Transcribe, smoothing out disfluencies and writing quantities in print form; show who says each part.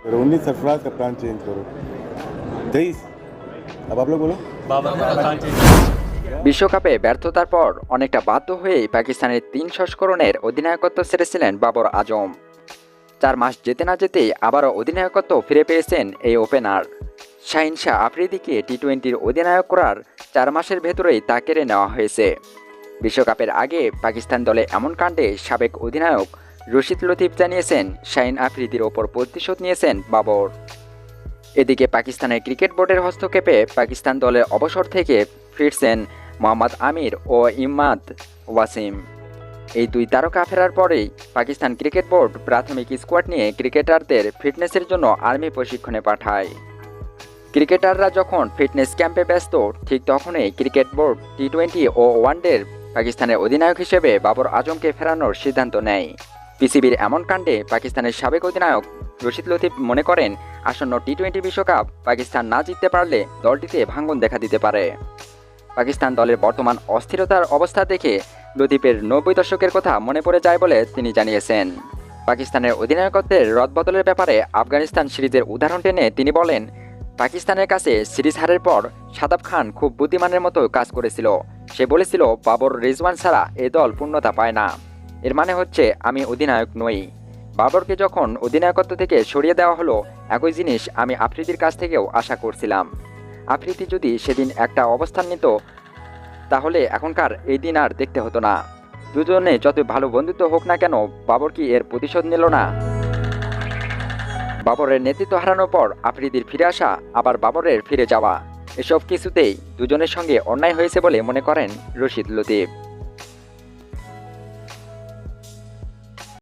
Speaker 1: करो 19 सरफराज का plan change करो 23 अब आप लोग बोलो
Speaker 2: বিশ্বকাপে ব্যর্থতার পর অনেকটা বাধ্য হয়েই পাকিস্তানের ৩ সংস্করণের অধিনায়কত্ব ছেড়েছিলেন বাবর আজম। ৪ মাস যেতে না যেতেই আবারও অধিনায়কত্ব ফিরে পেয়েছেন এই ওপেনার। শাহিন শাহ আফ্রিদিকে টি-20-র অধিনায়ক করার ৪ মাসের ভেতরেই তা কেড়ে নেওয়া হয়েছে। বিশ্বকাপের আগে পাকিস্তান দলে এমন কাণ্ডে সাবেক অধিনায়ক রশিদ লতিফ জানিয়েছেন শাহিন আফ্রিদির ওপর প্রতিশোধ নিয়েছেন বাবর। এদিকে পাকিস্তানের ক্রিকেট বোর্ডের হস্তক্ষেপে পাকিস্তান দলের অবসর থেকে ফিরছেন মোহাম্মদ আমির ও ইমাদ ওয়াসিম। এই দুই তারকা ফেরার পরেই পাকিস্তান ক্রিকেট বোর্ড প্রাথমিক স্কোয়াড নিয়ে ক্রিকেটারদের ফিটনেসের জন্য আর্মি প্রশিক্ষণে পাঠায়। ক্রিকেটাররা যখন ফিটনেস ক্যাম্পে ব্যস্ত, ঠিক তখনই ক্রিকেট বোর্ড টি-20 ও ওয়ানডের পাকিস্তানের অধিনায়ক হিসেবে বাবর আজমকে ফেরানোর সিদ্ধান্ত নেয়। পিসিবির এমন কাণ্ডে পাকিস্তানের সাবেক অধিনায়ক রশিদ লতিফ মনে করেন, আসন্ন টি-20 বিশ্বকাপ পাকিস্তান না জিততে পারলে দলটিতে ভাঙন দেখা দিতে পারে। পাকিস্তান দলের বর্তমান অস্থিরতার অবস্থা দেখে লতিফের 90 দশকের কথা মনে পড়ে যায় বলে তিনি জানিয়েছেন। পাকিস্তানের অধিনায়কত্বের রদবদলের ব্যাপারে আফগানিস্তান সিরিজের উদাহরণ টেনে তিনি বলেন, পাকিস্তানের কাছে সিরিজ হারের পর শাদাব খান খুব বুদ্ধিমানের মতো কাজ করেছিল। সে বলেছিল, বাবর রিজওয়ান ছাড়া এ দল পূর্ণতা পায় না। এর মানে হচ্ছে আমি অধিনায়ক নই। বাবরকে যখন অধিনায়কত্ব থেকে সরিয়ে দেওয়া হলো, একই জিনিস আমি আফ্রিদির কাছ থেকেও আশা করছিলাম। আফ্রিদি যদি সেদিন একটা অবস্থান নিত, তাহলে এখনকার এই দিন আর দেখতে হতো না। দুজনে যত ভালো বন্ধুত্ব হোক না কেন, বাবর কি এর প্রতিশোধ নিল না? বাবরের নেতৃত্ব হারানোর পর আফ্রিদির ফিরে আসা, আবার বাবরের ফিরে যাওয়া, এসব কিছুতেই দুজনের সঙ্গে অন্যায় হয়েছে বলে মনে করেন রশিদ লতিফ।